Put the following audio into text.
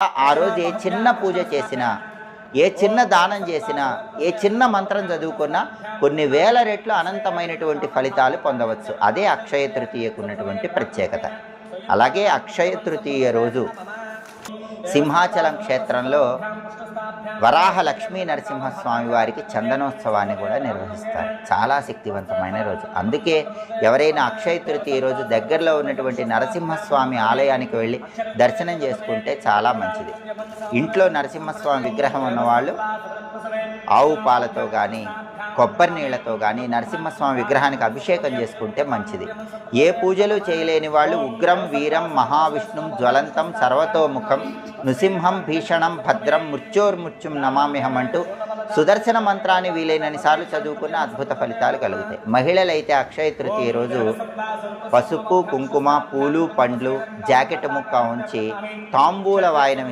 ఆ రోజు ఏ చిన్న పూజ చేసినా, ఏ చిన్న దానం చేసినా, ఏ చిన్న మంత్రం చదువుకున్నా కొన్ని వేల రెట్లు అనంతమైనటువంటి ఫలితాలు పొందవచ్చు. అదే అక్షయ తృతీయకు ఉన్నటువంటి ప్రత్యేకత. అలాగే అక్షయ తృతీయ రోజు సింహాచలం క్షేత్రంలో వరాహ లక్ష్మీ నరసింహస్వామి వారికి చందనోత్సవాన్ని కూడా నిర్వహిస్తారు. చాలా శక్తివంతమైన రోజు. అందుకే ఎవరైనా అక్షయ తృతీయ రోజు దగ్గరలో ఉన్నటువంటి నరసింహస్వామి ఆలయానికి వెళ్ళి దర్శనం చేసుకుంటే చాలా మంచిది. ఇంట్లో నరసింహస్వామి విగ్రహం ఉన్నవాళ్ళు ఆవు పాలతో కానీ కొబ్బరి నీళ్లతో కానీ నరసింహస్వామి విగ్రహానికి అభిషేకం చేసుకుంటే మంచిది. ఏ పూజలు చేయలేని వాళ్ళు ఉగ్రం వీరం మహావిష్ణుం జ్వలంతం సర్వతోముఖం నృసింహం భీషణం భద్రం మృత్యోర్మృత్యుం నమామ్యహం అంటూ సుదర్శన మంత్రాన్ని వీలైనన్ని సార్లు చదువుకున్న అద్భుత ఫలితాలు కలుగుతాయి. మహిళలైతే అక్షయ తృతీయ రోజు పసుపు కుంకుమ పూలు పండ్లు జాకెట్ ముక్క ఉంచి తాంబూల వాయనం